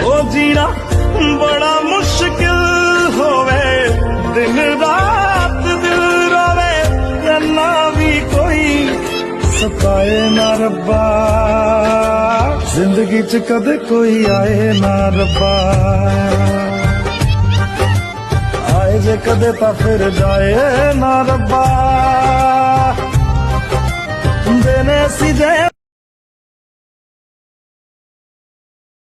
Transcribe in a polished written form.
ओ जीना बड़ा मुश्किल होवे, दिन रात दिल रोवे, ना भी कोई सताए ना रब्बा, जिंदगी च कदे कोई आए ना रब्बा, आए जे कदे ता फिर जाए ना रब्बा, देने सी दे